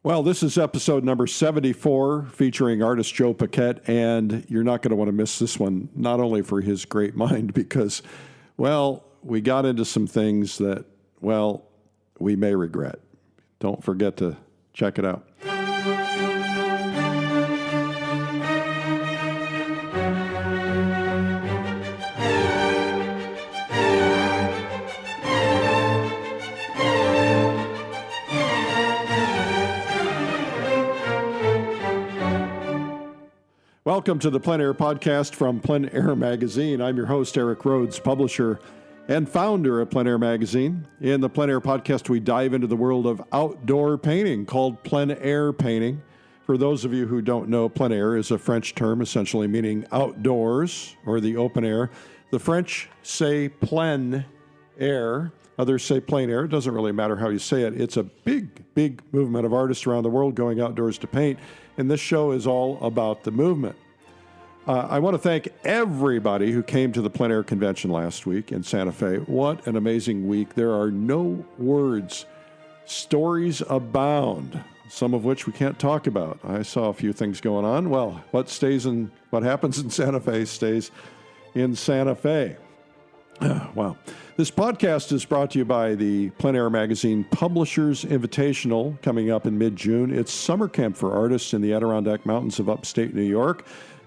Well, this is episode number 74 featuring artist Joe Paquet, and you're not going to want to miss this one, not only for his great mind, because, well, we got into some things that, well, we may regret. Don't forget to check it out. Welcome to the PleinAir podcast from PleinAir magazine. I'm your host, Eric Rhodes, publisher and founder of PleinAir magazine. In the PleinAir podcast, we dive into the world of outdoor painting called PleinAir painting. For those of you who don't know, plein air is a French term essentially meaning outdoors or the open air. The French say plein air. Others say plein air. It doesn't really matter how you say it. It's a big movement of artists around the world going outdoors to paint. And this show is all about the movement. I want to thank everybody who came to the PleinAir convention last week in Santa Fe. What an amazing week. There are no words. Stories abound, some of which we can't talk about. I saw a few things going on. Well, what happens in Santa Fe stays in Santa Fe. Wow. This podcast is brought to you by the PleinAir magazine Publishers Invitational coming up in mid-June. It's summer camp for artists in the Adirondack Mountains of upstate New York.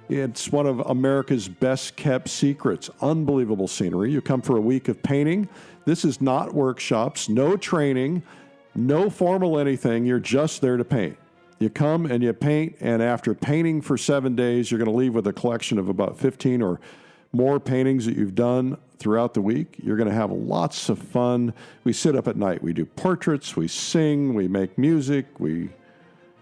It's one of America's best-kept secrets. Unbelievable scenery. You come for a week of painting. This is not workshops, no training, no formal anything. You're just there to paint. You come and you paint, and after painting for 7 days, you're going to leave with a collection of about 15 or more paintings that you've done throughout the week. You're going to have lots of fun. We sit up at night. We do portraits. We sing. We make music. We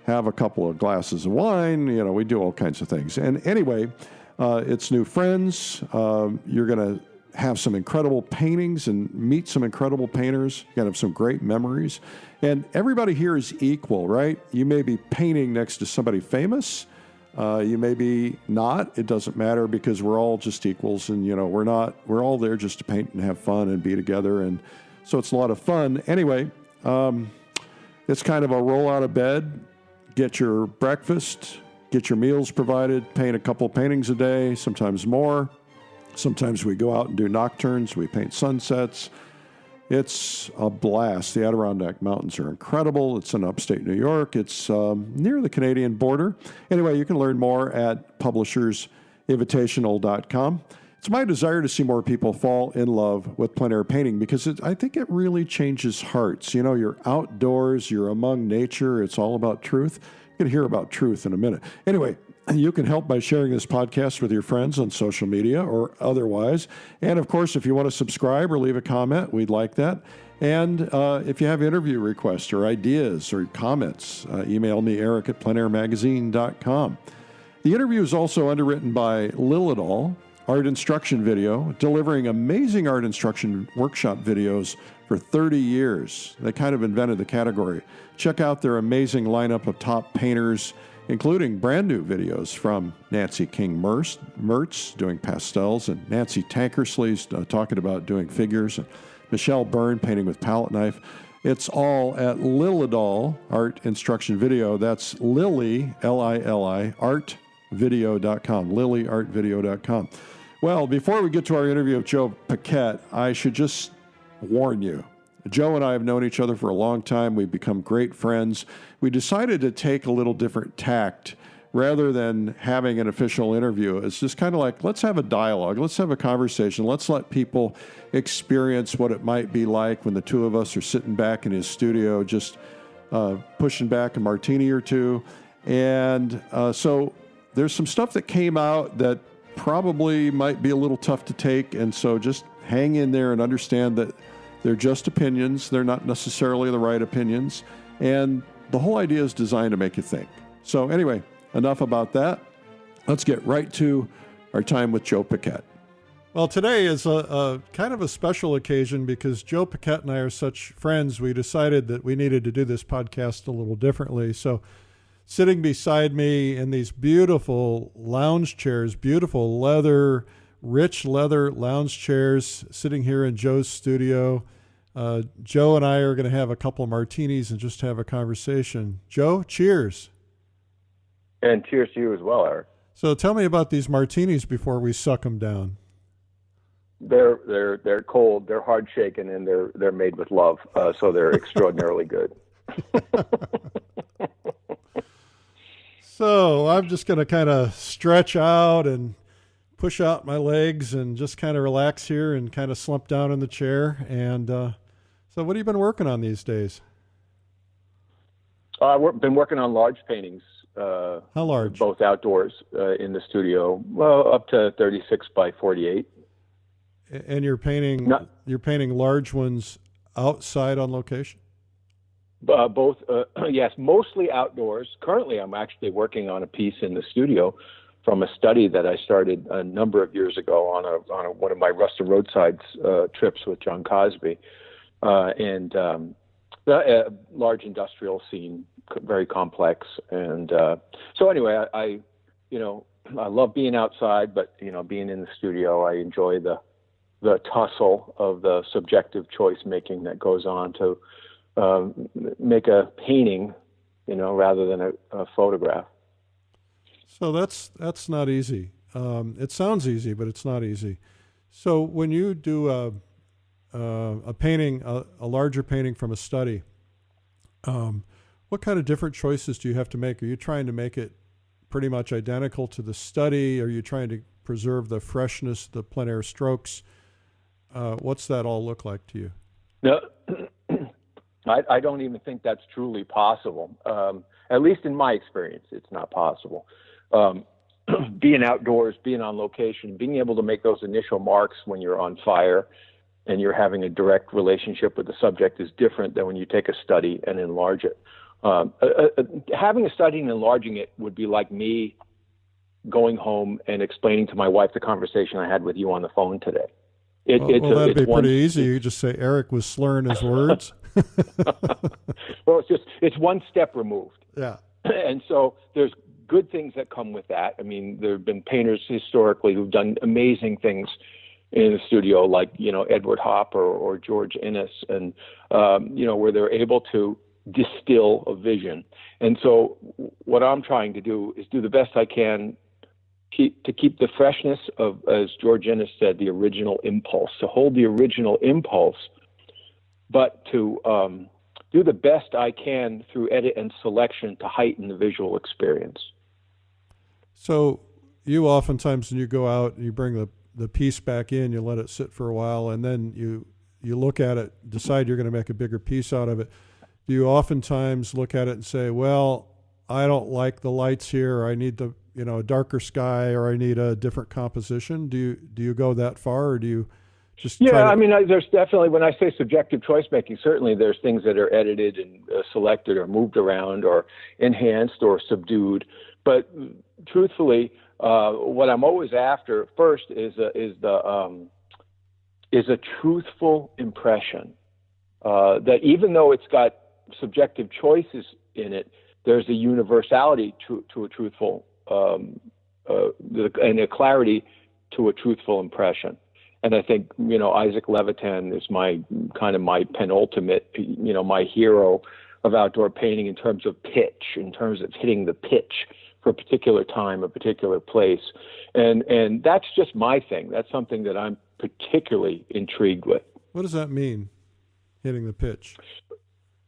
have a couple of glasses of wine. We do all kinds of things. And anyway, it's new friends. You're going to have some incredible paintings and meet some incredible painters. You're going to have some great memories. And everybody here is equal, right? You may be painting next to somebody famous. You may be not. It doesn't matter because we're all just equals, and we're all there just to paint and have fun and be together, and so it's a lot of fun. Anyway, it's kind of a roll out of bed, get your breakfast, get your meals provided, paint a couple paintings a day, sometimes more. Sometimes we go out and do nocturnes. We paint sunsets. It's a blast. The Adirondack Mountains are incredible. It's in upstate New York. It's near the Canadian border. Anyway, you can learn more at publishersinvitational.com. It's my desire to see more people fall in love with plein air painting because I think it really changes hearts. You're outdoors, you're among nature. It's all about truth. You're going to hear about truth in a minute. Anyway, you can help by sharing this podcast with your friends on social media or otherwise. And of course, if you want to subscribe or leave a comment, we'd like that. And if you have interview requests or ideas or comments, email me, Eric at pleinairmagazine.com. The interview is also underwritten by Lilidol Art Instruction Video, delivering amazing art instruction workshop videos for 30 years. They kind of invented the category. Check out their amazing lineup of top painters, including brand new videos from Nancy King Mertz doing pastels, and Nancy Tankersley's talking about doing figures, and Michelle Byrne painting with palette knife. It's all at Lilidol Art Instruction Video. That's Lily, L-I-L-I, artvideo.com, lilyartvideo.com. Well, before we get to our interview with Joe Paquet, I should just warn you. Joe and I have known each other for a long time. We've become great friends. We decided to take a little different tact rather than having an official interview. It's just kind of like, let's have a dialogue. Let's have a conversation. Let's let people experience what it might be like when the two of us are sitting back in his studio, just pushing back a martini or two. And so there's some stuff that came out that probably might be a little tough to take. And so just hang in there and understand that they're just opinions. They're not necessarily the right opinions. And the whole idea is designed to make you think. So anyway, enough about that. Let's get right to our time with Joe Paquet. Well, today is a kind of a special occasion because Joe Paquet and I are such friends. We decided that we needed to do this podcast a little differently. So sitting beside me in these beautiful lounge chairs, beautiful leather, rich leather lounge chairs, sitting here in Joe's studio, Joe and I are going to have a couple of martinis and just have a conversation. Joe, cheers. And cheers to you as well, Eric. So tell me about these martinis before we suck them down. They're cold, they're hard shaken, and they're made with love, so they're extraordinarily good. So I'm just going to kind of stretch out and push out my legs and just kind of relax here and kind of slump down in the chair. And so what have you been working on these days? I've been working on large paintings. How large? Both outdoors in the studio, well, up to 36 by 48. And you're painting large ones outside on location? Both, yes, mostly outdoors. Currently, I'm actually working on a piece in the studio from a study that I started a number of years ago on one of my Rusted Roadsides trips with John Cosby, and a large industrial scene, very complex. And so anyway, I love being outside, but being in the studio, I enjoy the tussle of the subjective choice making that goes on to make a painting, rather than a photograph. So that's not easy. It sounds easy, but it's not easy. So when you do a painting, a larger painting from a study, what kind of different choices do you have to make? Are you trying to make it pretty much identical to the study? Are you trying to preserve the freshness, the plein air strokes? What's that all look like to you? No, I don't even think that's truly possible. At least in my experience, it's not possible. Being outdoors, being on location, being able to make those initial marks when you're on fire and you're having a direct relationship with the subject is different than when you take a study and enlarge it. Having a study and enlarging it would be like me going home and explaining to my wife the conversation I had with you on the phone today. That'd be pretty easy. You just say Eric was slurring his words. Well, it's one step removed. Yeah. And so there's good things that come with that. I mean, there have been painters historically who've done amazing things in the studio, like, Edward Hopper or George Inness, and, where they're able to distill a vision. And so what I'm trying to do is do the best I can to keep the freshness of, as George Inness said, the original impulse, to hold the original impulse, but to do the best I can through edit and selection to heighten the visual experience. So you oftentimes, when you go out and you bring the piece back in, you let it sit for a while, and then you look at it, decide you're going to make a bigger piece out of it. Do you oftentimes look at it and say, well, I don't like the lights here, or I need a darker sky, or I need a different composition? Do you go that far, or do you just there's definitely, when I say subjective choice making, certainly there's things that are edited and selected or moved around or enhanced or subdued. But truthfully, what I'm always after first is a truthful impression. That even though it's got subjective choices in it, there's a universality to a truthful and a clarity to a truthful impression. And I think, Isaac Levitan is my penultimate, my hero of outdoor painting in terms of pitch, in terms of hitting the pitch for a particular time, a particular place. And that's just my thing. That's something that I'm particularly intrigued with. What does that mean, hitting the pitch?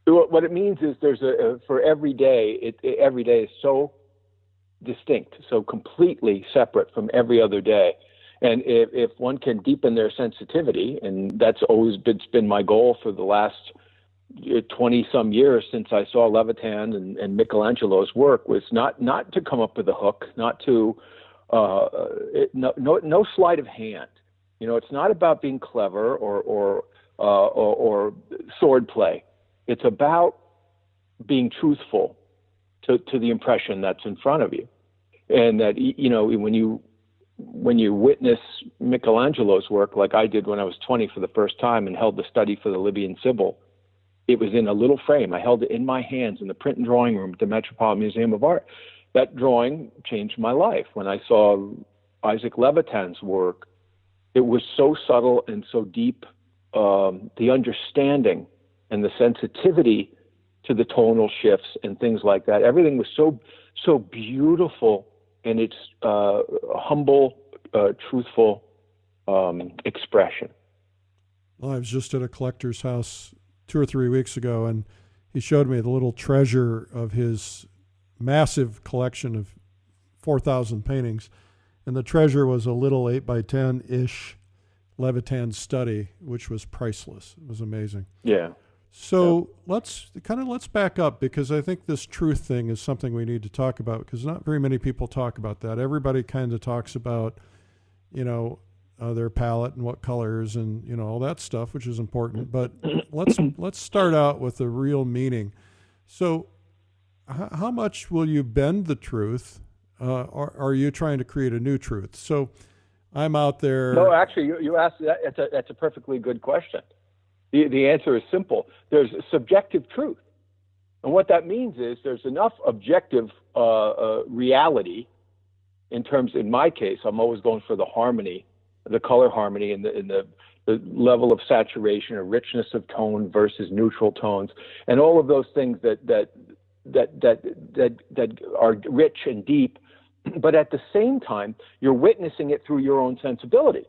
What it means is there's for every day, every day is so distinct, so completely separate from every other day. And if one can deepen their sensitivity, and that's always been my goal for the last 20-some years since I saw Levitan and Michelangelo's work, was not to come up with a hook, not to no sleight of hand. It's not about being clever or sword play. It's about being truthful to the impression that's in front of you, and that when you witness Michelangelo's work, like I did when I was 20 for the first time and held the study for the Libyan Sibyl, it was in a little frame. I held it in my hands in the print and drawing room at the Metropolitan Museum of Art. That drawing changed my life. When I saw Isaac Levitan's work, it was so subtle and so deep the understanding and the sensitivity to the tonal shifts and things like that. Everything was so beautiful in its humble, truthful expression. Well, I was just at a collector's house 2 or 3 weeks ago, and he showed me the little treasure of his massive collection of 4,000 paintings. And the treasure was a little 8x10-ish Levitan study, which was priceless. It was amazing. Yeah. So let's back up, because I think this truth thing is something we need to talk about, because not very many people talk about that. Everybody kind of talks about, their palette and what colors and, all that stuff, which is important. But let's start out with the real meaning. So how much will you bend the truth? Or are you trying to create a new truth? So I'm out there. No, actually, you asked that. That's a perfectly good question. The answer is simple. There's subjective truth. And what that means is there's enough objective reality in my case, I'm always going for the harmony, the color harmony and the level of saturation or richness of tone versus neutral tones, and all of those things that are rich and deep, but at the same time, you're witnessing it through your own sensibility.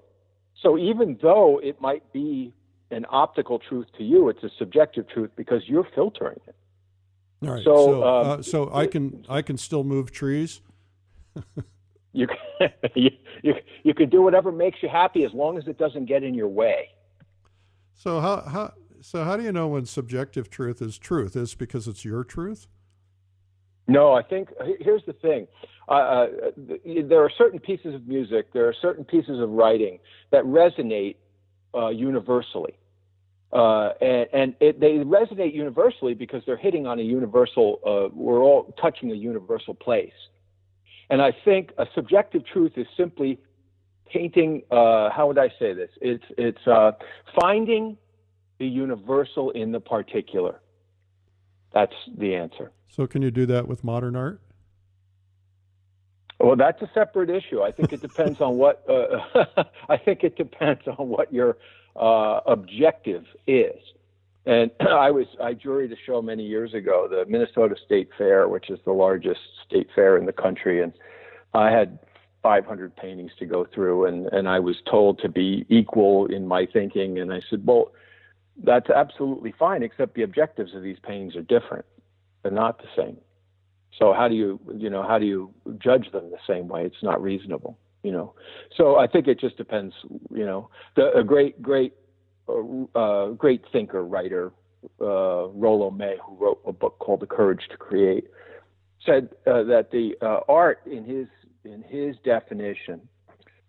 So even though it might be an optical truth to you, it's a subjective truth because you're filtering it. All right. So I can still move trees. You can do whatever makes you happy as long as it doesn't get in your way. So how do you know when subjective truth is truth? Is it because it's your truth? No, I think here's the thing. There are certain pieces of music, there are certain pieces of writing that resonate universally. And they resonate universally because they're hitting on a universal, we're all touching a universal place. And I think a subjective truth is simply painting, how would I say this? It's finding the universal in the particular. That's the answer. So can you do that with modern art? Well, that's a separate issue. I think it depends on what, your objective is. And I juried a show many years ago, the Minnesota State Fair, which is the largest state fair in the country. And I had 500 paintings to go through, and I was told to be equal in my thinking. And I said, well, that's absolutely fine, except the objectives of these paintings are different. They're not the same. So how do you judge them the same way? It's not reasonable, So I think it just depends, a great thinker, writer, Rollo May, who wrote a book called The Courage to Create, said that the art in his definition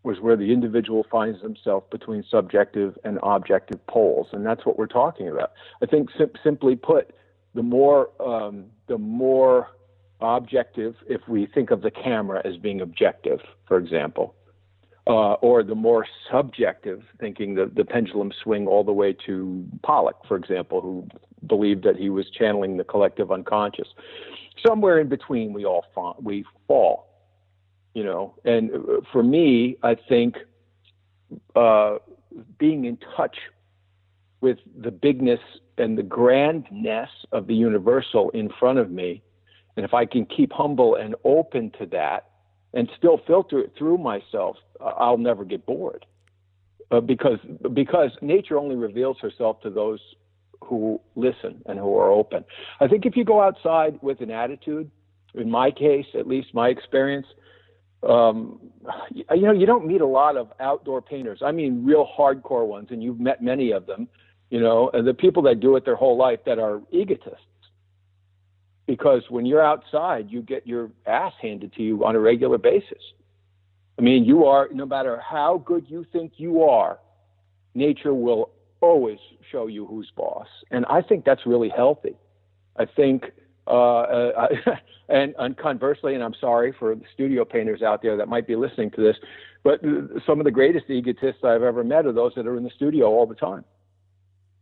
was where the individual finds himself between subjective and objective poles, and that's what we're talking about. I think simply put, the more objective, if we think of the camera as being objective, for example, or the more subjective, thinking the pendulum swing all the way to Pollock, for example, who believed that he was channeling the collective unconscious. Somewhere in between, we fall, And for me, I think being in touch with the bigness and the grandness of the universal in front of me, and if I can keep humble and open to that and still filter it through myself, I'll never get bored. Because nature only reveals herself to those who listen and who are open. I think if you go outside with an attitude, in my case, at least my experience, you don't meet a lot of outdoor painters. I mean, real hardcore ones, and you've met many of them, and the people that do it their whole life that are egotists. Because when you're outside, you get your ass handed to you on a regular basis. I mean, you are, no matter how good you think you are, nature will always show you who's boss. And I think that's really healthy. I think, and conversely, and I'm sorry for the studio painters out there that might be listening to this, but some of the greatest egotists I've ever met are those that are in the studio all the time,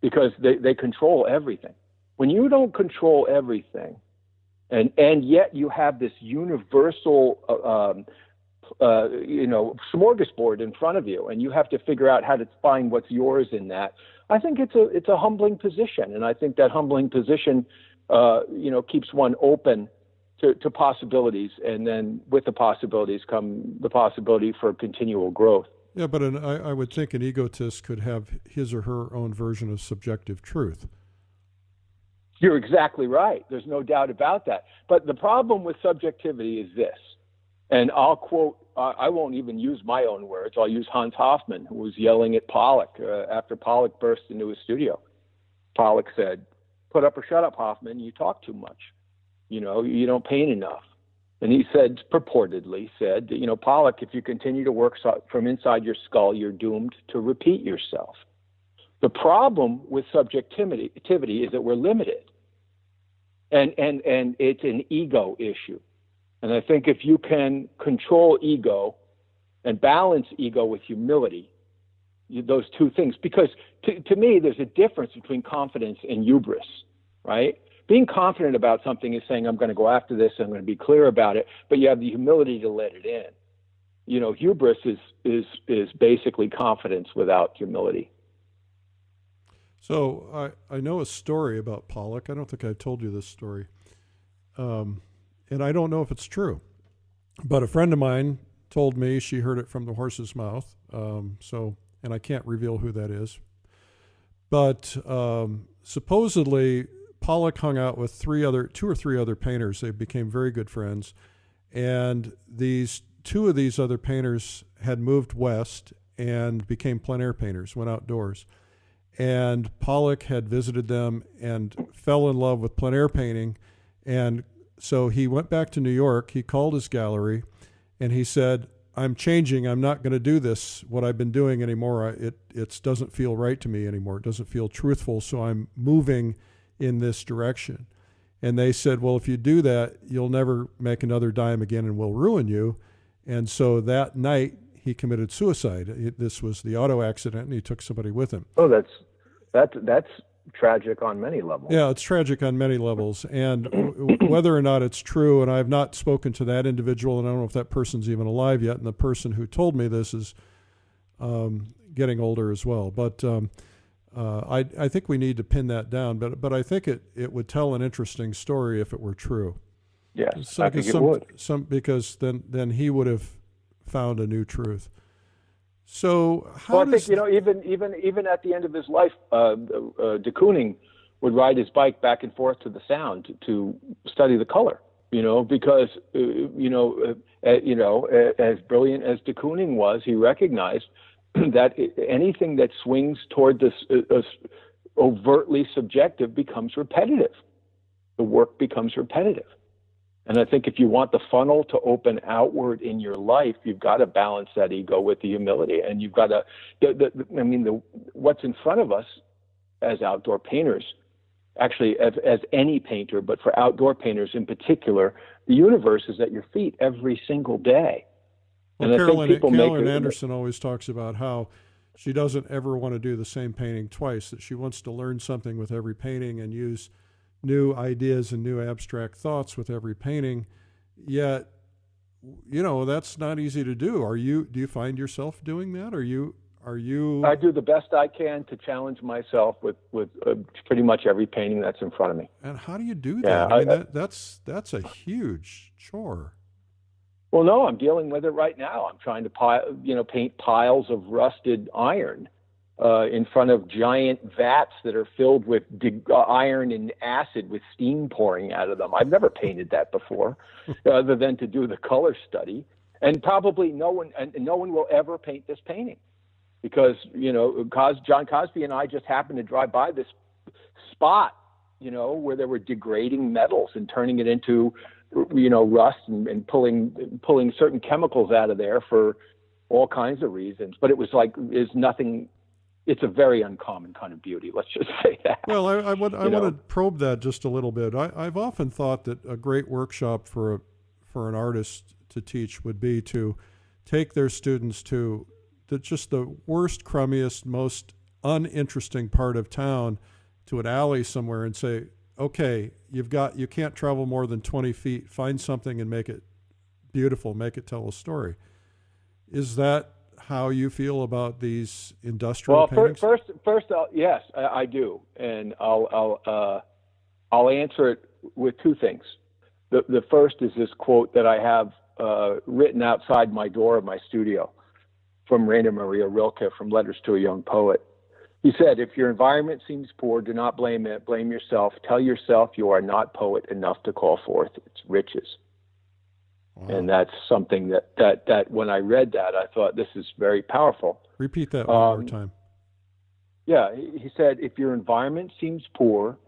because they control everything. When you don't control everything, and yet you have this universal, smorgasbord in front of you, and you have to figure out how to find what's yours in that. I think it's a humbling position, and I think that humbling position, keeps one open to possibilities, and then with the possibilities come the possibility for continual growth. Yeah, but I would think an egotist could have his or her own version of subjective truth. You're exactly right. There's no doubt about that. But the problem with subjectivity is this, and I'll quote, I won't even use my own words. I'll use Hans Hofmann, who was yelling at Pollock after Pollock burst into his studio. Pollock said, "Put up or shut up, Hoffman. You talk too much. You don't paint enough." And he said, purportedly said, "Pollock, if you continue to work from inside your skull, you're doomed to repeat yourself." The problem with subjectivity is that we're limited. And it's an ego issue. And I think if you can control ego and balance ego with humility, those two things, because to me, there's a difference between confidence and hubris, right? Being confident about something is saying, I'm going to go after this, I'm going to be clear about it, but you have the humility to let it in. Hubris is basically confidence without humility. So I know a story about Pollock. I don't think I told you this story. And I don't know if it's true. But a friend of mine told me, she heard it from the horse's mouth. And I can't reveal who that is. But supposedly Pollock hung out with two or three other painters. They became very good friends. And two of these other painters had moved west and became plein air painters, went outdoors. And Pollock had visited them and fell in love with plein air painting. And so he went back to New York. He called his gallery and he said, "I'm changing. I'm not going to do this, what I've been doing anymore. It doesn't feel right to me anymore. It doesn't feel truthful. So I'm moving in this direction." And they said, "Well, if you do that, you'll never make another dime again and we'll ruin you." And so that night he committed suicide. This was the auto accident, and he took somebody with him. Oh, that's tragic on many levels. Yeah, it's tragic on many levels. And whether or not it's true, and I have not spoken to that individual, and I don't know if that person's even alive yet, and the person who told me this is getting older as well. But I think we need to pin that down. But I think it would tell an interesting story if it were true. Yes, I think it would. Because then he would have found a new truth. So I think even at the end of his life, de Kooning would ride his bike back and forth to the Sound to study the color. Because as brilliant as de Kooning was, he recognized that anything that swings toward this overtly subjective becomes repetitive. The work becomes repetitive. And I think if you want the funnel to open outward in your life, you've got to balance that ego with the humility. And you've got to, what's in front of us as outdoor painters, actually as any painter, but for outdoor painters in particular, the universe is at your feet every single day. Well, Carolyn Anderson always talks about how she doesn't ever want to do the same painting twice, that she wants to learn something with every painting and use new ideas and new abstract thoughts with every painting. Yet, that's not easy to do. Do you find yourself doing that? Are you? I do the best I can to challenge myself with pretty much every painting that's in front of me. And how do you do that? Yeah, that's a huge chore. Well, no, I'm dealing with it right now. I'm trying to paint piles of rusted iron in front of giant vats that are filled with iron and acid with steam pouring out of them. I've never painted that before, other than to do the color study. And probably no one will ever paint this painting because, John Cosby and I just happened to drive by this spot, where they were degrading metals and turning it into, rust and pulling certain chemicals out of there for all kinds of reasons. But it was it's a very uncommon kind of beauty. Let's just say that. Well, I want to probe that just a little bit. I've often thought that a great workshop for an artist to teach would be to take their students to just the worst, crummiest, most uninteresting part of town, to an alley somewhere, and say, okay, you can't travel more than 20 feet. Find something and make it beautiful. Make it tell a story. Is that how you feel about these industrial Well, paintings? first, yes, I do, and I'll answer it with two things. The first is this quote that I have written outside my door of my studio from Rainer Maria Rilke from Letters to a Young Poet. He said, "If your environment seems poor, do not blame it. Blame yourself. Tell yourself you are not poet enough to call forth its riches." Wow. And that's something that when I read that, I thought, this is very powerful. Repeat that one more time. Yeah, he said, if your environment seems poor,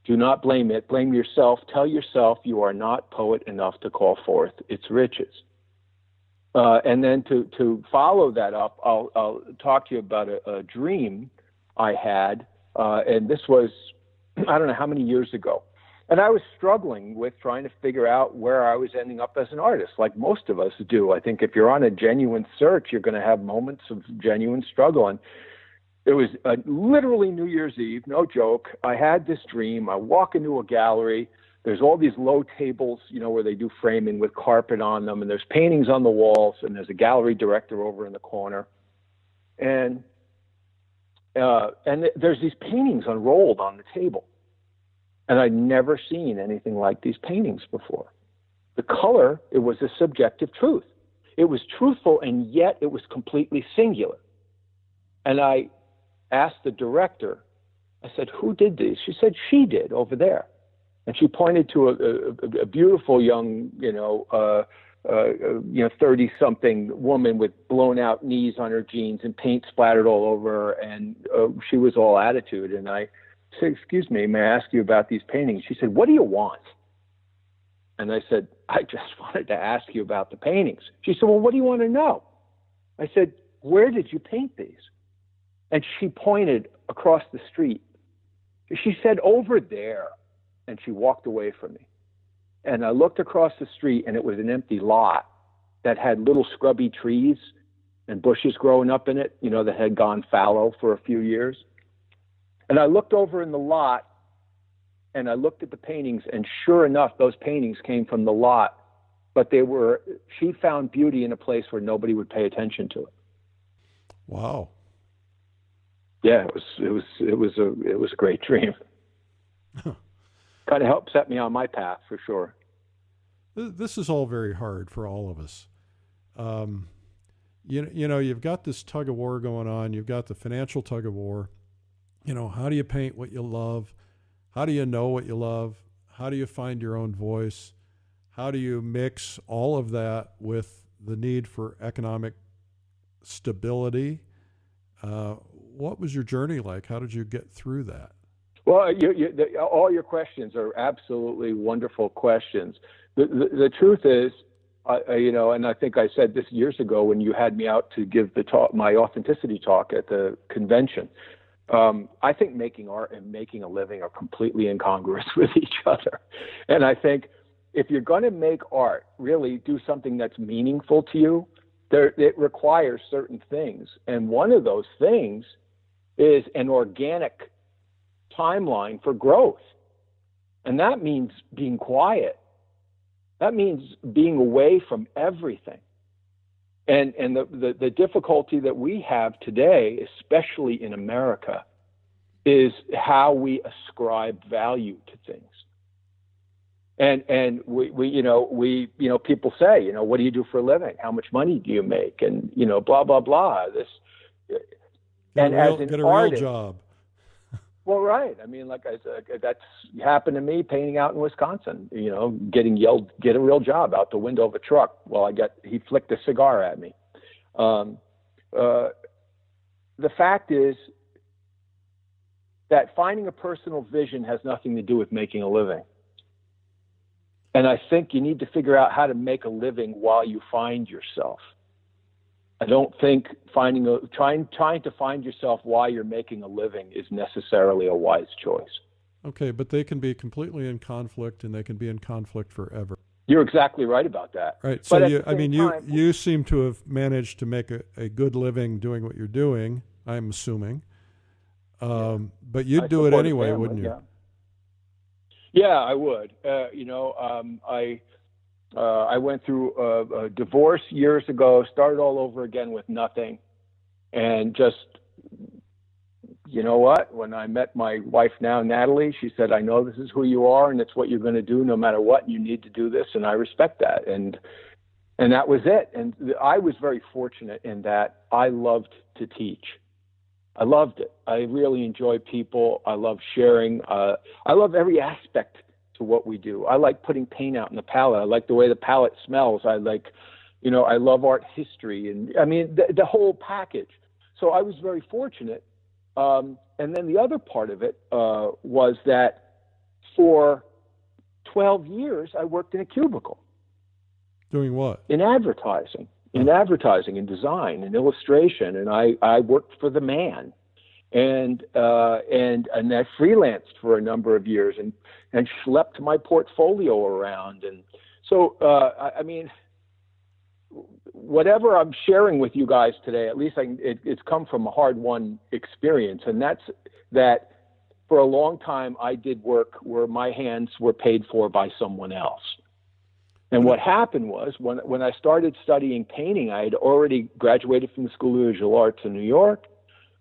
do not blame it. Blame yourself. Tell yourself you are not poet enough to call forth its riches. And then to follow that up, I'll talk to you about a dream I had, and this was, I don't know how many years ago. And I was struggling with trying to figure out where I was ending up as an artist, like most of us do. I think if you're on a genuine search, you're going to have moments of genuine struggle. And it was literally New Year's Eve, no joke. I had this dream. I walk into a gallery. There's all these low tables, where they do framing with carpet on them. And there's paintings on the walls. And there's a gallery director over in the corner. And there's these paintings unrolled on the table. And I'd never seen anything like these paintings before. The color, it was a subjective truth. It was truthful, and yet it was completely singular. And I asked the director, I said, who did these? She said, she did over there. And she pointed to a beautiful young, 30-something woman with blown out knees on her jeans and paint splattered all over her. And she was all attitude. And I said, excuse me, may I ask you about these paintings? She said, what do you want? And I said, I just wanted to ask you about the paintings. She said, well, what do you want to know? I said, where did you paint these? And she pointed across the street. She said, over there. And she walked away from me. And I looked across the street, and it was an empty lot that had little scrubby trees and bushes growing up in it, that had gone fallow for a few years. And I looked over in the lot, and I looked at the paintings, and sure enough, those paintings came from the lot, but she found beauty in a place where nobody would pay attention to it. Wow. Yeah, it was a great dream. Kind of helped set me on my path for sure. This is all very hard for all of us. You've got this tug of war going on. You've got the financial tug of war. How do you paint what you love? How do you know what you love? How do you find your own voice? How do you mix all of that with the need for economic stability? What was your journey like? How did you get through that? Well, all your questions are absolutely wonderful questions. The truth is, and I think I said this years ago when you had me out to give the talk, my authenticity talk at the convention. I think making art and making a living are completely incongruous with each other. And I think if you're going to make art, really do something that's meaningful to you, it requires certain things. And one of those things is an organic timeline for growth. And that means being quiet. That means being away from everything. And the difficulty that we have today, especially in America, is how we ascribe value to things. And we people say, what do you do for a living? How much money do you make? And blah blah blah. Get a real job. Well, right. I mean, like I said, that's happened to me painting out in Wisconsin. Getting yelled, get a real job out the window of a truck while he flicked a cigar at me. The fact is that finding a personal vision has nothing to do with making a living. And I think you need to figure out how to make a living while you find yourself. I don't think trying to find yourself while you're making a living is necessarily a wise choice. Okay, but they can be completely in conflict, and they can be in conflict forever. You're exactly right about that. Right. So you seem to have managed to make a good living doing what you're doing, I'm assuming. But you'd do it anyway, wouldn't you? Yeah, I would. I went through a divorce years ago, started all over again with nothing, and just, you know what? When I met my wife now, Natalie, she said, "I know this is who you are, and it's what you're going to do no matter what. And you need to do this, and I respect that." And that was it. And I was very fortunate in that I loved to teach. I loved it. I really enjoy people. I love sharing. I love every aspect to what we do. I like putting paint out in the palette. I like the way the palette smells. I like, I love art history, and I mean the whole package. So I was very fortunate. And then the other part of it was that for 12 years I worked in a cubicle. Doing what? In advertising. In advertising and design and illustration, and I worked for the Man, and I freelanced for a number of years and schlepped my portfolio around, and so I mean, whatever I'm sharing with you guys today, at least it's come from a hard-won experience, and that's that. For a long time, I did work where my hands were paid for by someone else. And what happened was when I started studying painting, I had already graduated from the School of Visual Arts in New York,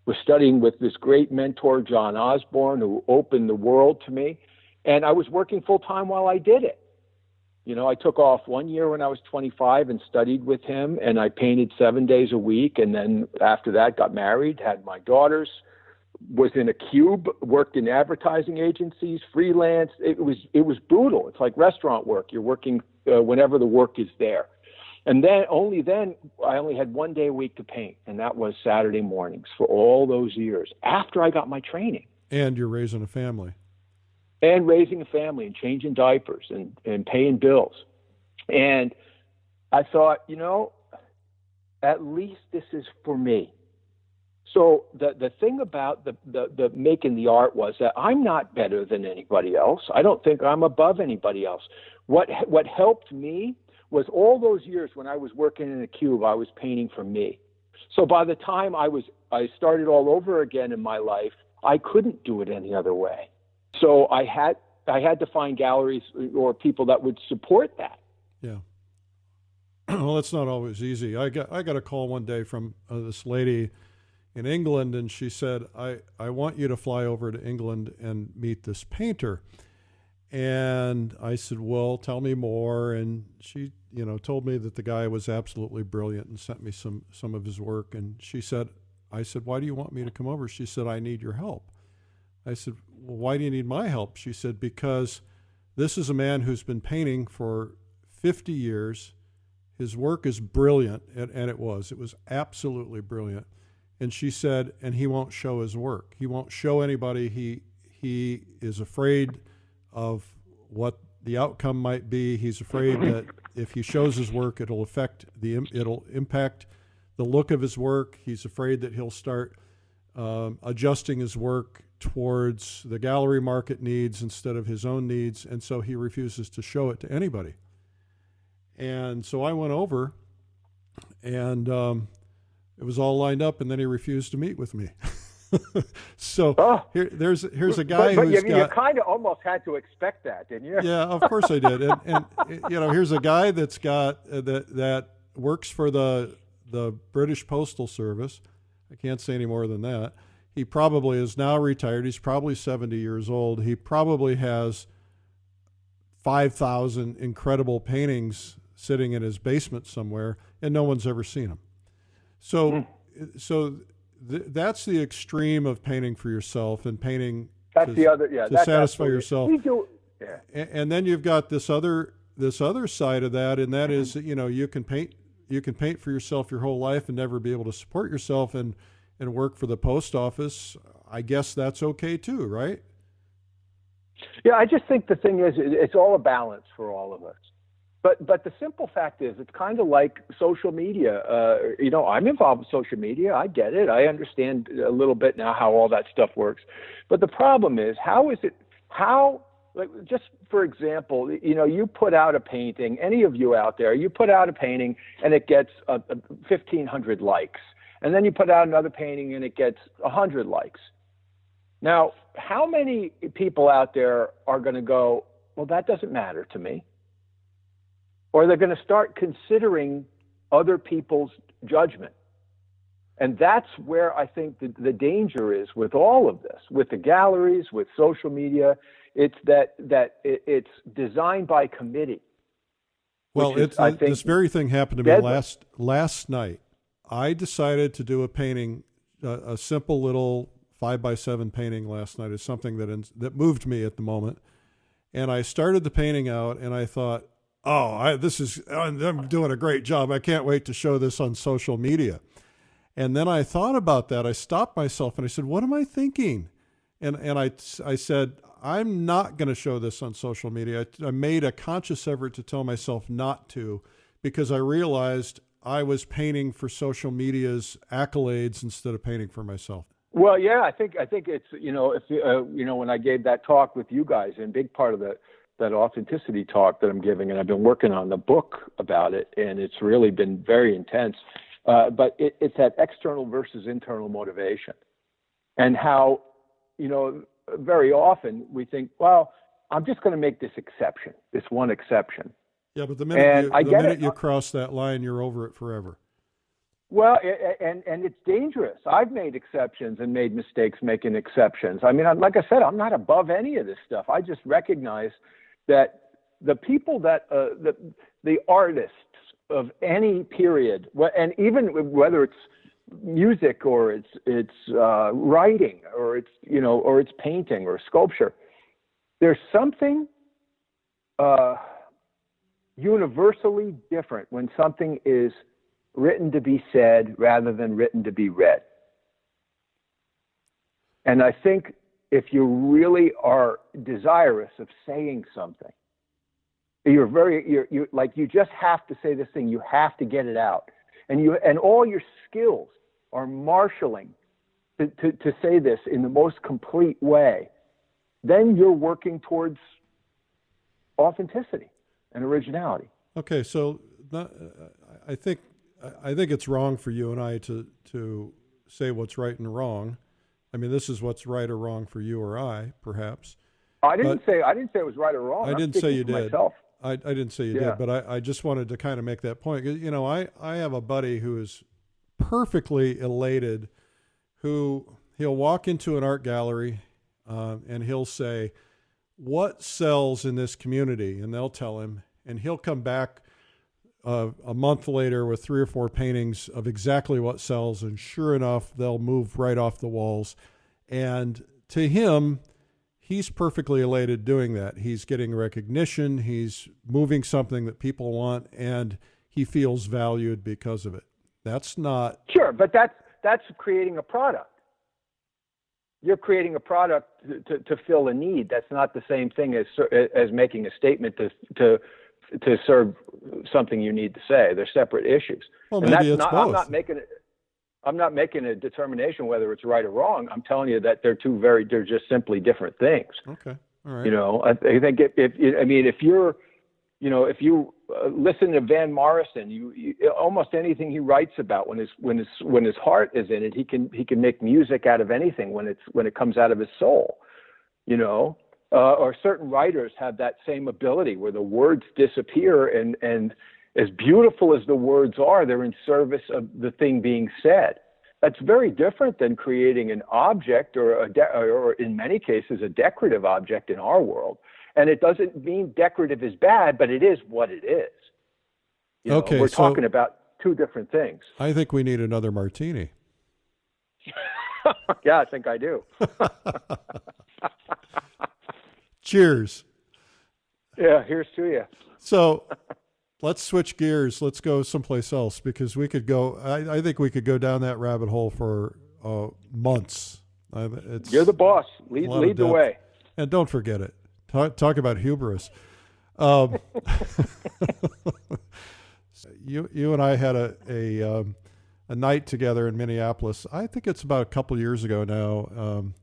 was studying with this great mentor, John Osborne, who opened the world to me. And I was working full time while I did it. I took off 1 year when I was 25 and studied with him, and I painted 7 days a week. And then after that, got married, had my daughters, was in a cube, worked in advertising agencies, freelance. It was brutal. It's like restaurant work. You're working whenever the work is there. And then I only had 1 day a week to paint, and that was Saturday mornings for all those years after I got my training. And you're raising a family. And raising a family and changing diapers and paying bills. And I thought, at least this is for me. So the thing about the making the art was that I'm not better than anybody else. I don't think I'm above anybody else. What helped me was all those years when I was working in a cube, I was painting for me. So by the time I started all over again in my life, I couldn't do it any other way. So I had to find galleries or people that would support that. Yeah. Well, that's not always easy. I got a call one day from this lady in England, and she said, I want you to fly over to England and meet this painter. And I said, well, tell me more. And she, told me that the guy was absolutely brilliant and sent me some of his work. And I said, why do you want me to come over? She said, I need your help. I said, well, why do you need my help? She said, because this is a man who's been painting for 50 years. His work is brilliant, and it was absolutely brilliant. And she said, and he won't show his work. He won't show anybody. He is afraid of what the outcome might be. He's afraid that if he shows his work, it'll impact the look of his work. He's afraid that he'll start adjusting his work towards the gallery market needs instead of his own needs, and so he refuses to show it to anybody. And so I went over, and it was all lined up, and then he refused to meet with me. So here's a guy but who's you kind of almost had to expect that, didn't you? Yeah, of course I did. And here's a guy that's got that works for the British Postal Service. I can't say any more than that. He probably is now retired. He's probably 70 years old. He probably has 5,000 incredible paintings sitting in his basement somewhere, and no one's ever seen them. So that's the extreme of painting for yourself and painting to satisfy yourself. And then you've got this other side of that, and that is, you can paint for yourself your whole life and never be able to support yourself and work for the post office. I guess that's okay too, right? Yeah, I just think the thing is, it's all a balance for all of us. But the simple fact is, it's kind of like social media. I'm involved with social media. I get it. I understand a little bit now how all that stuff works. But the problem is, just for example, you put out a painting, any of you out there, you put out a painting and it gets 1,500 likes. And then you put out another painting and it gets 100 likes. Now, how many people out there are going to go, well, that doesn't matter to me? or they're going to start considering other people's judgment. And that's where I think the danger is with all of this, with the galleries, with social media. It's that it's designed by committee. Well, this very thing happened to me last night. I decided to do a painting, a simple little 5x7 painting last night. Is something that moved me at the moment. And I started the painting out, and I thought, I'm doing a great job. I can't wait to show this on social media. And then I thought about that. I stopped myself and I said, what am I thinking? And I said, I'm not going to show this on social media. I made a conscious effort to tell myself not to, because I realized I was painting for social media's accolades instead of painting for myself. Well, yeah, I think it's, when I gave that talk with you guys, and big part of that authenticity talk that I'm giving, and I've been working on the book about it, and it's really been very intense. But it's that external versus internal motivation, and how, very often we think, well, I'm just going to make this one exception. Yeah, but the minute you cross that line, you're over it forever. Well, and it's dangerous. I've made exceptions and made mistakes making exceptions. I mean, like I said, I'm not above any of this stuff. I just recognize that the people the artists of any period, and even whether it's music or it's writing or it's painting or sculpture, there's something universally different when something is written to be said rather than written to be read. And I think if you really are desirous of saying something, you just have to say this thing. You have to get it out, and all your skills are marshaling to say this in the most complete way. Then you're working towards authenticity and originality. Okay, so I think it's wrong for you and I to say what's right and wrong. I mean, this is what's right or wrong for you or I, perhaps. I didn't say it was right or wrong. I didn't say you did. Myself. I didn't say you did, but I just wanted to kind of make that point. I have a buddy who is perfectly elated, who he'll walk into an art gallery and he'll say, what sells in this community? And they'll tell him, and he'll come back a month later with 3 or 4 paintings of exactly what sells. And sure enough, they'll move right off the walls. And to him, he's perfectly elated doing that. He's getting recognition. He's moving something that people want, and he feels valued because of it. That's not... Sure, but that's creating a product. You're creating a product to fill a need. That's not the same thing as making a statement to serve something you need to say. They're separate issues. Well, maybe it's both. I'm not making a determination whether it's right or wrong. I'm telling you that they're just simply different things. Okay. All right. I think if you listen to Van Morrison, you almost anything he writes about, when his heart is in it, he can make music out of anything when it comes out of his soul. Or certain writers have that same ability where the words disappear, and as beautiful as the words are, they're in service of the thing being said. That's very different than creating an object or in many cases, a decorative object in our world. And it doesn't mean decorative is bad, but it is what it is. We're talking about two different things. I think we need another martini. Yeah, I think I do. Cheers. Yeah, here's to you. So let's switch gears. Let's go someplace else, because we could go, I think we could go down that rabbit hole for months. You're the boss. Lead the way. And don't forget it. Talk about hubris. You and I had a night together in Minneapolis. I think it's about a couple years ago now.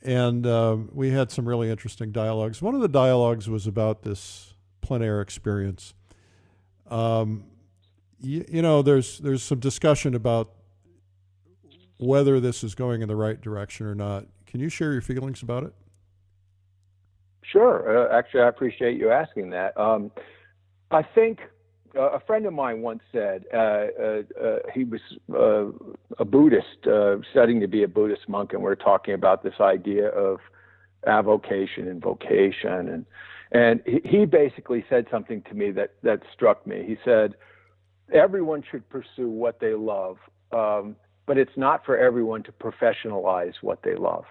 And we had some really interesting dialogues. One of the dialogues was about this PleinAir experience. There's some discussion about whether this is going in the right direction or not. Can you share your feelings about it? Sure. Actually, I appreciate you asking that. I think a friend of mine once said he was a Buddhist, studying to be a Buddhist monk, and we're talking about this idea of avocation and vocation, and he basically said something to me that struck me. He said, everyone should pursue what they love, but it's not for everyone to professionalize what they love.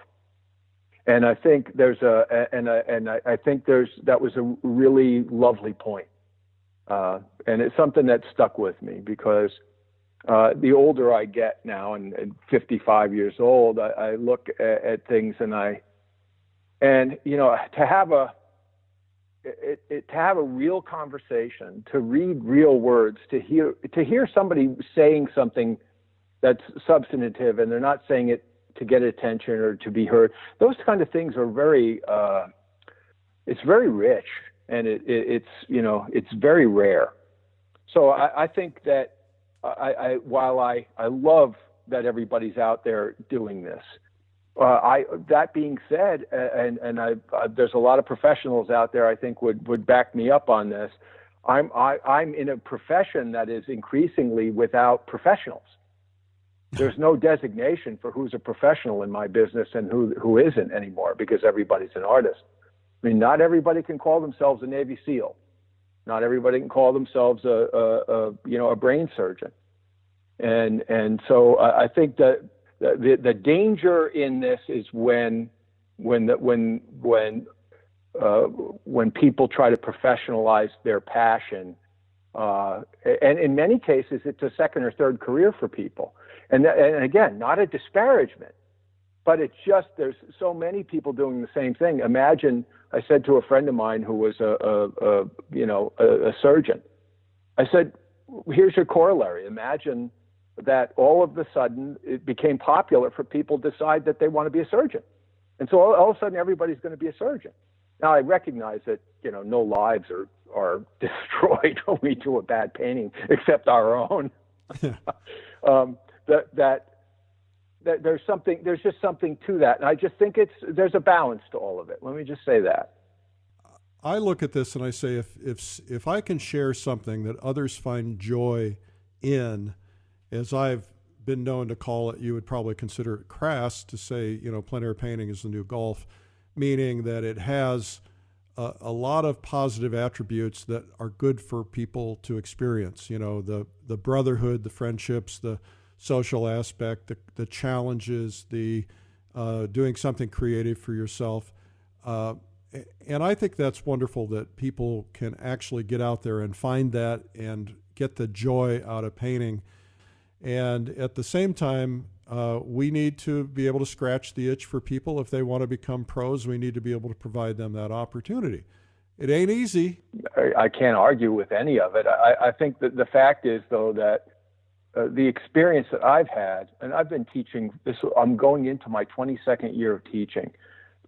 And I think I think that was a really lovely point. And it's something that stuck with me because the older I get now, and 55 years old, I look at things and you know, to have a real conversation, to read real words, to hear somebody saying something that's substantive, and they're not saying it to get attention or to be heard. Those kind of things are very, it's very rich, and it's you know, it's very rare. So I think that while I love that everybody's out there doing this, that being said, and there's a lot of professionals out there I think would back me up on this. I'm in a profession that is increasingly without professionals. There's no designation for who's a professional in my business and who isn't anymore, because everybody's an artist. I mean, not everybody can call themselves a Navy SEAL. Not everybody can call themselves a brain surgeon. And so I think that the danger in this is when people try to professionalize their passion, and in many cases it's a second or third career for people. And again, not a disparagement, but it's just there's so many people doing the same thing. Imagine, I said to a friend of mine who was a surgeon, I said, here's your corollary. Imagine that all of a sudden it became popular for people to decide that they want to be a surgeon. And so all of a sudden everybody's going to be a surgeon. Now I recognize that, you know, no lives are destroyed when we do a bad painting except our own. That there's just something to that. And I just think there's a balance to all of it. Let me just say that. I look at this and I say, if I can share something that others find joy in, as I've been known to call it, you would probably consider it crass to say, you know, plein air painting is the new golf, meaning that it has a lot of positive attributes that are good for people to experience. You know, the brotherhood, the friendships, the social aspect, the challenges, the doing something creative for yourself. And I think that's wonderful that people can actually get out there and find that and get the joy out of painting. And at the same time, we need to be able to scratch the itch for people. If they want to become pros, we need to be able to provide them that opportunity. It ain't easy. I can't argue with any of it. I think that the fact is, though, that the experience that I've had, and I've been teaching this, I'm going into my 22nd year of teaching.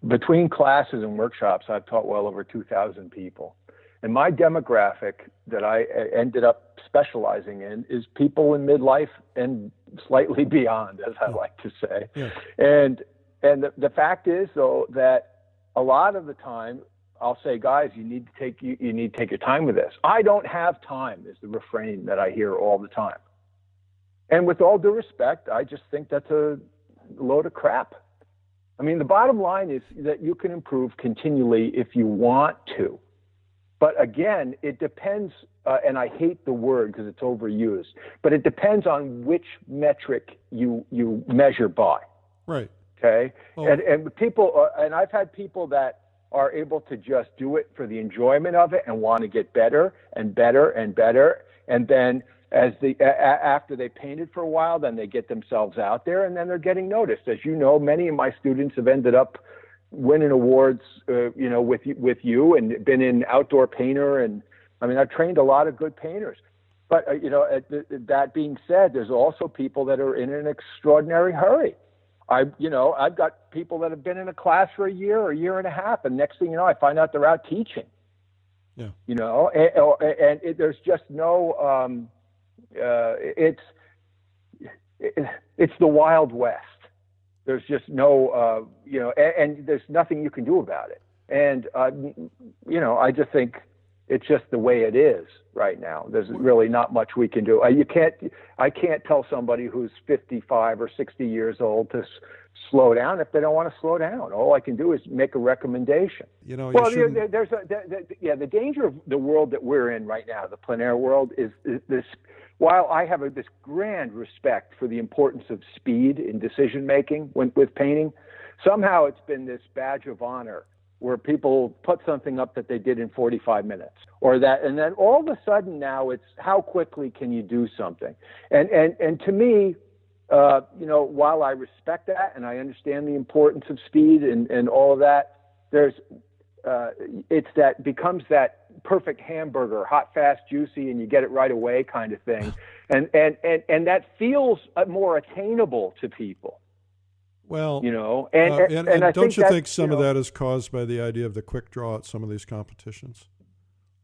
Between classes and workshops, I've taught well over 2,000 people. And my demographic that I ended up specializing in is people in midlife and slightly beyond, as I like to say. Yeah. And the fact is, though, that a lot of the time I'll say, guys, you need to take your time with this. I don't have time is the refrain that I hear all the time. And with all due respect, I just think that's a load of crap. I mean, the bottom line is that you can improve continually if you want to. But again, it depends, and I hate the word because it's overused, but it depends on which metric you measure by. Right. Okay. Oh. And people, and I've had people that are able to just do it for the enjoyment of it and want to get better and better and better. And then after they painted for a while, then they get themselves out there and then they're getting noticed. As you know, many of my students have ended up winning awards, with you and been in Outdoor Painter. And I mean, I've trained a lot of good painters. But, that being said, there's also people that are in an extraordinary hurry. I've got people that have been in a class for a year and a half, and next thing you know, I find out they're out teaching. Yeah. There's just no, it's the Wild West. There's just no, and there's nothing you can do about it. And, I just think It's just the way it is right now. There's really not much we can do. I can't tell somebody who's 55 or 60 years old to slow down if they don't want to slow down. All I can do is make a recommendation. The danger of the world that we're in right now, the plein air world, is this. While I have this grand respect for the importance of speed in decision making with painting, somehow it's been this badge of honor where people put something up that they did in 45 minutes or that, and then all of a sudden now it's how quickly can you do something? And to me, while I respect that and I understand the importance of speed and all of that, it's that becomes that perfect hamburger, hot, fast, juicy, and you get it right away kind of thing. And that feels more attainable to people. Well, and I don't you think some of that is caused by the idea of the quick draw at some of these competitions?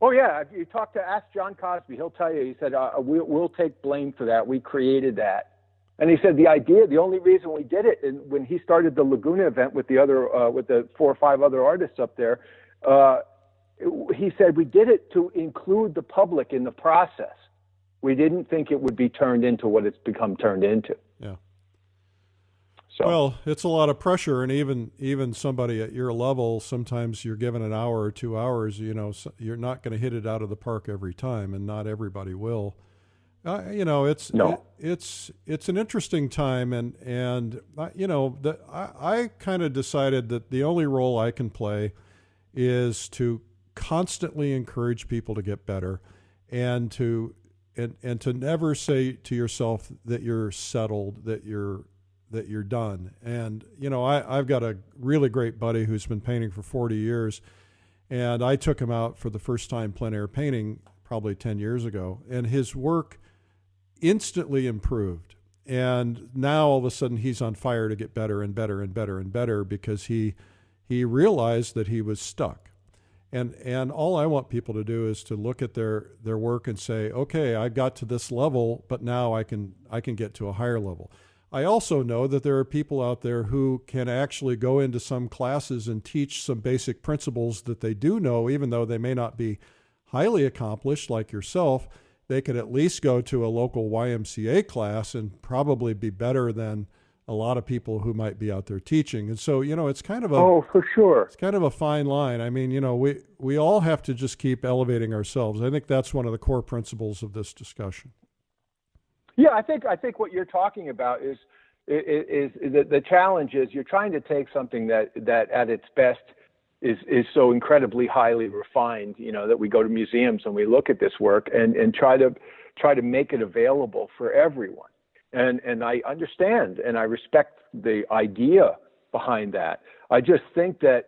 Oh yeah, if you ask John Cosby, he'll tell you. He said we'll take blame for that. We created that, and he said the only reason we did it, and when he started the Laguna event with the 4 or 5 other artists up there, he said we did it to include the public in the process. We didn't think it would be turned into what it's become turned into. Yeah. So. Well, it's a lot of pressure, and even somebody at your level, sometimes you're given an hour or 2 hours. You're not going to hit it out of the park every time, and not everybody will. It's an interesting time, and I kind of decided that the only role I can play is to constantly encourage people to get better, and to never say to yourself that you're settled, that you're done. And, I've got a really great buddy who's been painting for 40 years, and I took him out for the first time plein air painting probably 10 years ago, and his work instantly improved. And now all of a sudden he's on fire to get better and better and better and better because he realized that he was stuck. And all I want people to do is to look at their work and say, okay, I got to this level, but now I can get to a higher level. I also know that there are people out there who can actually go into some classes and teach some basic principles that they do know, even though they may not be highly accomplished like yourself. They could at least go to a local YMCA class and probably be better than a lot of people who might be out there teaching. And so, it's kind of for sure. It's kind of a fine line. I mean, we all have to just keep elevating ourselves. I think that's one of the core principles of this discussion. Yeah, I think what you're talking about is the challenge is you're trying to take something that at its best is so incredibly highly refined, that we go to museums and we look at this work and try to make it available for everyone. And I understand and I respect the idea behind that. I just think that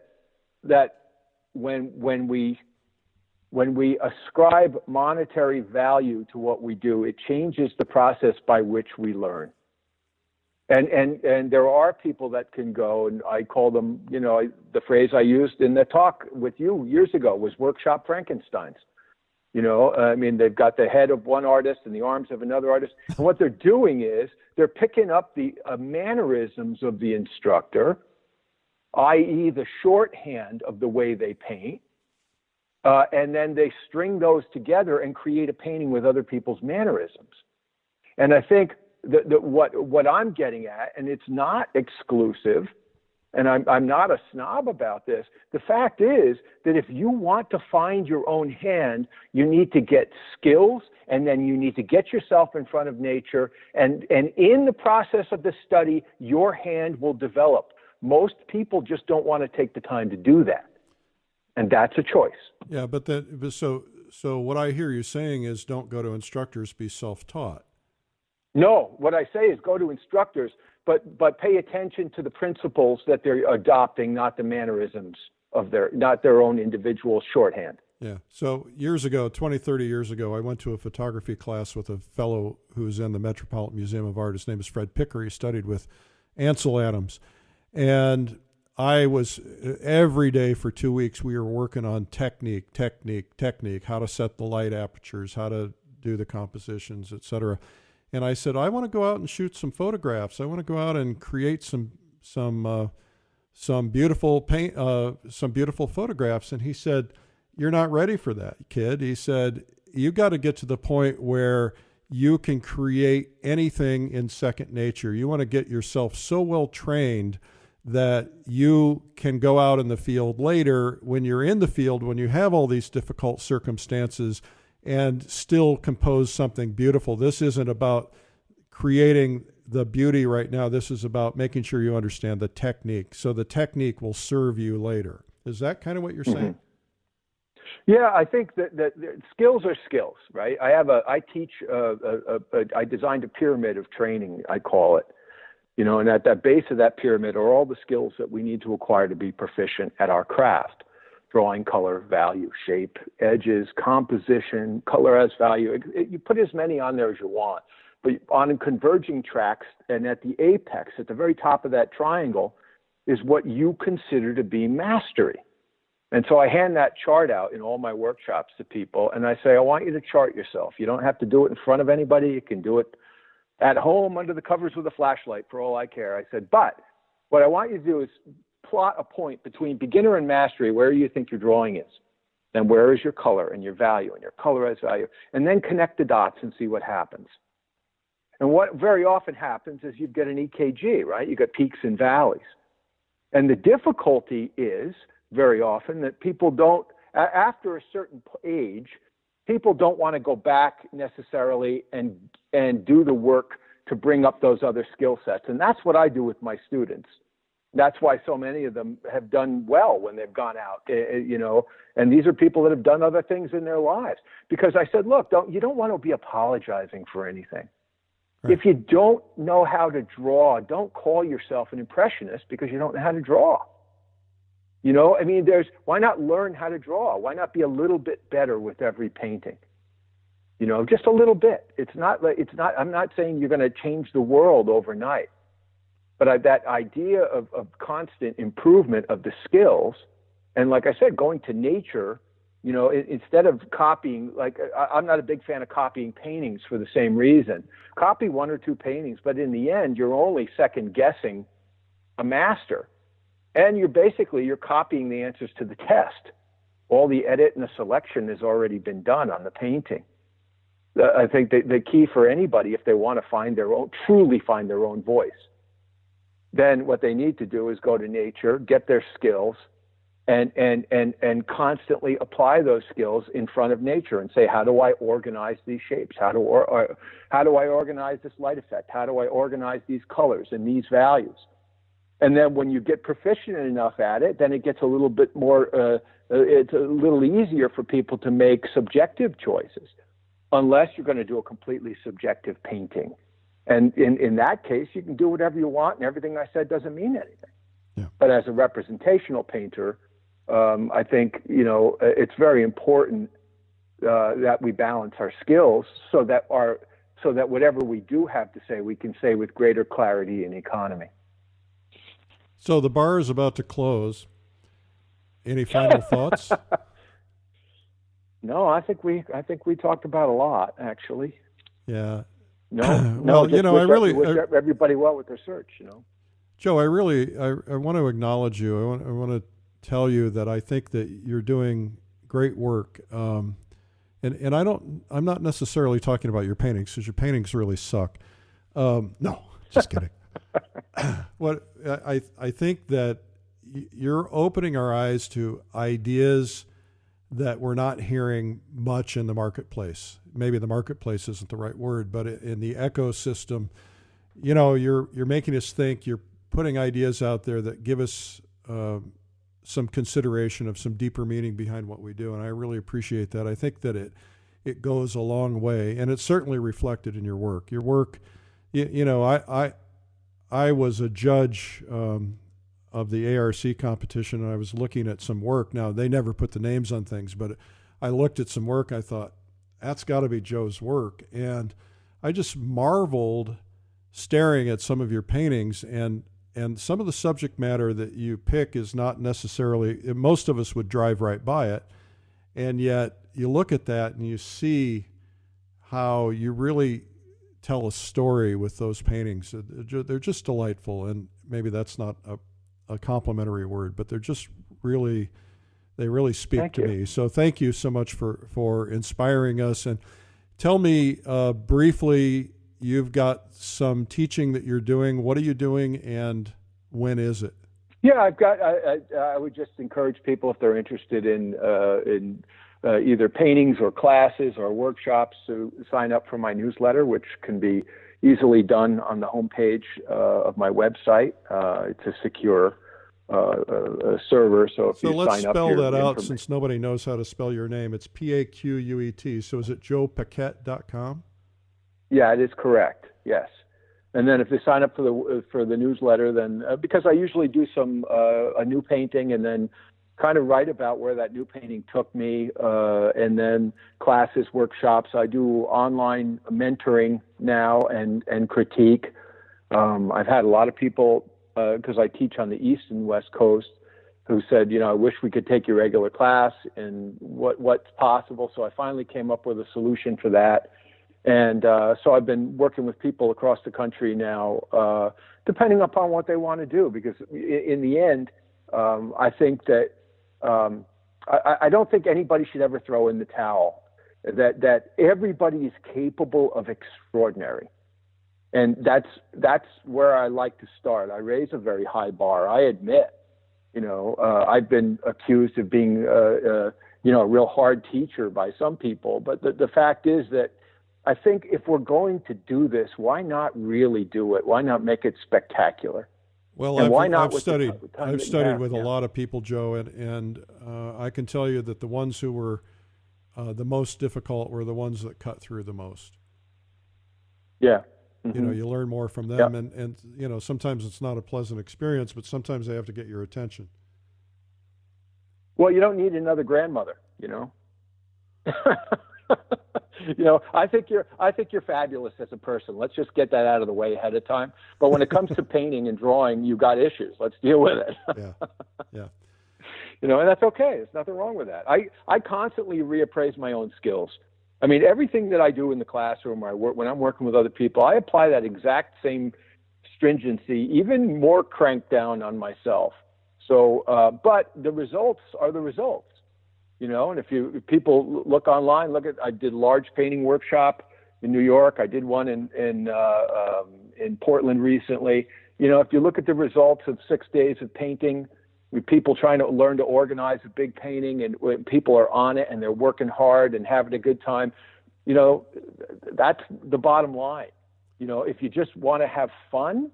when we ascribe monetary value to what we do, it changes the process by which we learn. And there are people that can go, and I call them, the phrase I used in the talk with you years ago was workshop Frankensteins. They've got the head of one artist and the arms of another artist. And what they're doing is they're picking up the mannerisms of the instructor, i.e. the shorthand of the way they paint, and then they string those together and create a painting with other people's mannerisms. And I think that what I'm getting at, and it's not exclusive, and I'm not a snob about this, the fact is that if you want to find your own hand, you need to get skills, and then you need to get yourself in front of nature, and in the process of the study, your hand will develop. Most people just don't want to take the time to do that. And that's a choice. Yeah, so what I hear you saying is don't go to instructors, be self-taught. No, what I say is go to instructors, but pay attention to the principles that they're adopting, not the mannerisms of not their own individual shorthand. Yeah. So years ago, 20, 30 years ago, I went to a photography class with a fellow who's in the Metropolitan Museum of Art. His name is Fred Picker. He studied with Ansel Adams. And I was, every day for 2 weeks, we were working on technique, how to set the light apertures, how to do the compositions, et cetera. And I said, I want to go out and shoot some photographs. I want to go out and create some beautiful paint, some beautiful photographs. And he said, you're not ready for that, kid. He said, you got to get to the point where you can create anything in second nature. You want to get yourself so well trained that you can go out in the field later when you're in the field, when you have all these difficult circumstances, and still compose something beautiful. This isn't about creating the beauty right now. This is about making sure you understand the technique. So the technique will serve you later. Is that kind of what you're saying? Yeah, I think that skills are skills, right? I designed a pyramid of training, I call it, and at that base of that pyramid are all the skills that we need to acquire to be proficient at our craft: drawing, color, value, shape, edges, composition, color as value. You put as many on there as you want, but on converging tracks and at the apex, at the very top of that triangle, is what you consider to be mastery. And so I hand that chart out in all my workshops to people, and I say, I want you to chart yourself. You don't have to do it in front of anybody. You can do it at home under the covers with a flashlight, for all I care. I said, but what I want you to do is plot a point between beginner and mastery where you think your drawing is, and where is your color and your value and your color as value, and then connect the dots and see what happens. And what very often happens is you get an EKG, right? You get peaks and valleys. And the difficulty is very often that people don't, after a certain age, people don't want to go back necessarily and do the work to bring up those other skill sets. And that's what I do with my students. That's why so many of them have done well when they've gone out, and these are people that have done other things in their lives. Because I said, look, you don't want to be apologizing for anything. Right. If you don't know how to draw, don't call yourself an impressionist because you don't know how to draw. Why not learn how to draw? Why not be a little bit better with every painting? Just a little bit. I'm not saying you're going to change the world overnight, but that idea of constant improvement of the skills, and like I said, going to nature, instead of copying, I'm not a big fan of copying paintings for the same reason. Copy one or two paintings, but in the end, you're only second guessing a master. And you're copying the answers to the test. All the edit and the selection has already been done on the painting. I think the key for anybody, if they want to truly find their own voice, then what they need to do is go to nature, get their skills, and constantly apply those skills in front of nature and say, how do I organize these shapes? How do I organize this light effect? How do I organize these colors and these values? And then when you get proficient enough at it, then it gets a little bit more, it's a little easier for people to make subjective choices, unless you're going to do a completely subjective painting. And in that case, you can do whatever you want, and everything I said doesn't mean anything. Yeah. But as a representational painter, I think, it's very important that we balance our skills so that whatever we do have to say, we can say with greater clarity and economy. So the bar is about to close. Any final thoughts? No, I think we talked about a lot, actually. Yeah. No. Well, I wish everybody well with their search. Joe, I want to acknowledge you. I want to tell you that I think that you're doing great work. And I'm not necessarily talking about your paintings, because your paintings really suck. No, just kidding. What I think that you're opening our eyes to ideas that we're not hearing much in the marketplace. Maybe the marketplace isn't the right word, but in the ecosystem, you're making us think. You're putting ideas out there that give us some consideration of some deeper meaning behind what we do, and I really appreciate that. I think that it goes a long way, and it's certainly reflected in your work. Your work, I was a judge of the ARC competition, and I was looking at some work. Now, they never put the names on things, but I looked at some work. I thought, that's got to be Joe's work. And I just marveled staring at some of your paintings, and some of the subject matter that you pick is not necessarily, most of us would drive right by it. And yet you look at that and you see how you really tell a story with those paintings. They're just delightful, and maybe that's not a complimentary word, but they're just really They really speak Thank to you. me. So thank you so much for inspiring us. And tell me briefly, you've got some teaching that you're doing. What are you doing, and when is it? Yeah, I would just encourage people, if they're interested in either paintings or classes or workshops, to sign up for my newsletter, which can be easily done on the homepage of my website. It's a secure server, so if you let's sign up, spell that out, since nobody knows how to spell your name. It's Paquet. So is it joepaquet.com? Yeah, it is correct. Yes. And then if they sign up for the newsletter, then because I usually do a new painting and then kind of write about where that new painting took me, and then classes, workshops. I do online mentoring now and critique. I've had a lot of people, because I teach on the East and West Coast, who said, I wish we could take your regular class, and what's possible. So I finally came up with a solution for that. And so I've been working with people across the country now, depending upon what they want to do, because in the end, I think that I don't think anybody should ever throw in the towel, that everybody is capable of extraordinary. And that's where I like to start. I raise a very high bar. I admit, I've been accused of being, a real hard teacher by some people. But the fact is that I think if we're going to do this, why not really do it? Why not make it spectacular? Well, I've studied with a lot of people, Joe, and I can tell you that the ones who were the most difficult were the ones that cut through the most. Yeah. Mm-hmm. You learn more from them, and sometimes it's not a pleasant experience, but sometimes they have to get your attention. Well, you don't need another grandmother, I think you're fabulous as a person. Let's just get that out of the way ahead of time. But when it comes to painting and drawing, you've got issues. Let's deal with it. Yeah. And that's okay. There's nothing wrong with that. I constantly reappraise my own skills. I mean, everything that I do in the classroom or when I'm working with other people, I apply that exact same stringency, even more cranked down on myself. So, but the results are the results. And if people look online, I did a large painting workshop in New York. I did one in Portland recently. If you look at the results of 6 days of painting, with people trying to learn to organize a big painting, and when people are on it and they're working hard and having a good time, that's the bottom line. If you just want to have fun,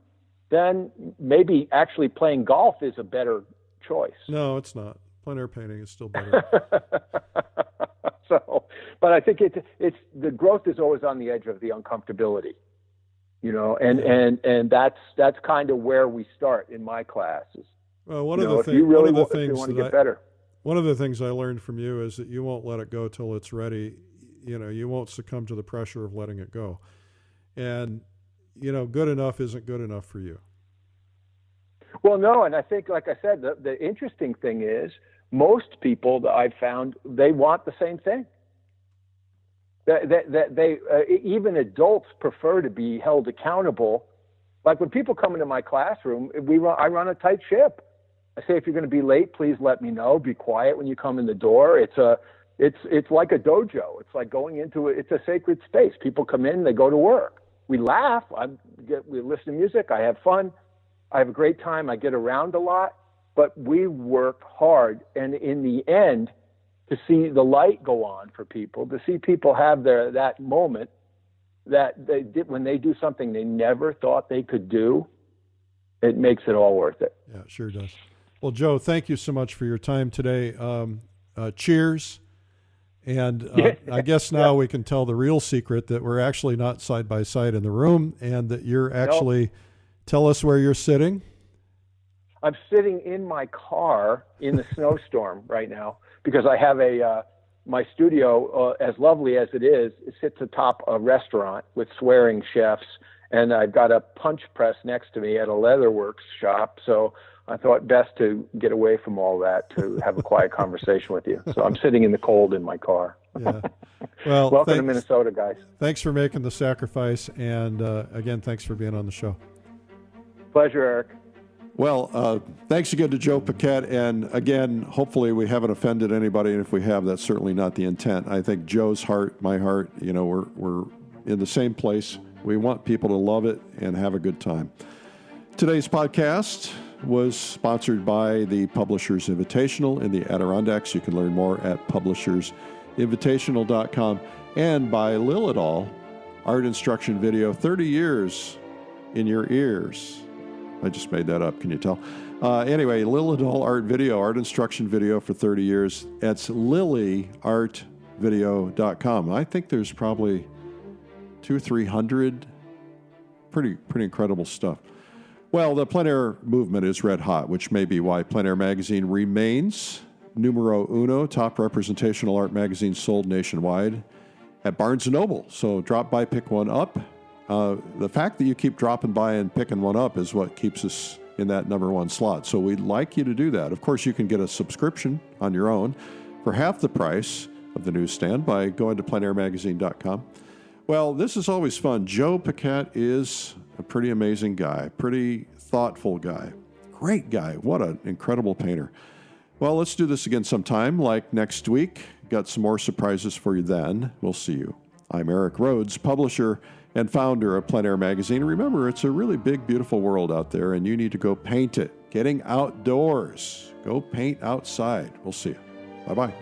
then maybe actually playing golf is a better choice. No, it's not. Plein air painting is still better. But I think it's the growth is always on the edge of the uncomfortability, and that's kind of where we start in my classes. Well, one of the things I learned from you is that you won't let it go till it's ready. You won't succumb to the pressure of letting it go, and good enough isn't good enough for you. Well, no, and I think, like I said, the interesting thing is most people that I've found, they want the same thing. That they even adults prefer to be held accountable. Like when people come into my classroom, I run a tight ship. I say, if you're going to be late, please let me know. Be quiet when you come in the door. It's like a dojo. It's like going into it's a sacred space. People come in, they go to work. We laugh. We listen to music. I have fun. I have a great time. I get around a lot, but we work hard. And in the end, to see the light go on for people, to see people have that moment that they did when they do something they never thought they could do, it makes it all worth it. Yeah, it sure does. Well, Joe, thank you so much for your time today. Cheers. And I guess now we can tell the real secret that we're actually not side by side in the room, and that you're actually, tell us where you're sitting. I'm sitting in my car in the snowstorm right now because I have my studio, as lovely as it is, it sits atop a restaurant with swearing chefs, and I've got a punch press next to me at a leatherworks shop. So I thought best to get away from all that to have a quiet conversation with you. So I'm sitting in the cold in my car. Yeah. Well, welcome to Minnesota, guys. Thanks for making the sacrifice, and again, thanks for being on the show. Pleasure, Eric. Well, thanks again to Joe Paquet. And again, hopefully we haven't offended anybody. And if we have, that's certainly not the intent. I think Joe's heart, my heart, we're in the same place. We want people to love it and have a good time. Today's podcast was sponsored by the Publishers Invitational in the Adirondacks. You can learn more at publishersinvitational.com, and by Lilidol, art instruction video, 30 years in your ears. I just made that up. Can you tell? Anyway, Lilidol art instruction video for 30 years. That's lilyartvideo.com. I think there's probably 200-300 pretty incredible stuff. Well, the plein air movement is red hot, which may be why PleinAir magazine remains numero uno, top representational art magazine sold nationwide at Barnes & Noble. So drop by, pick one up. The fact that you keep dropping by and picking one up is what keeps us in that number one slot. So we'd like you to do that. Of course, you can get a subscription on your own for half the price of the newsstand by going to pleinairmagazine.com. Well, this is always fun. Joe Paquet is a pretty amazing guy, pretty thoughtful guy, great guy. What an incredible painter. Well, let's do this again sometime, like next week. Got some more surprises for you then. We'll see you. I'm Eric Rhodes, publisher and founder of PleinAir magazine. Remember, it's a really big, beautiful world out there, and you need to go paint it. Getting outdoors. Go paint outside. We'll see you. Bye-bye.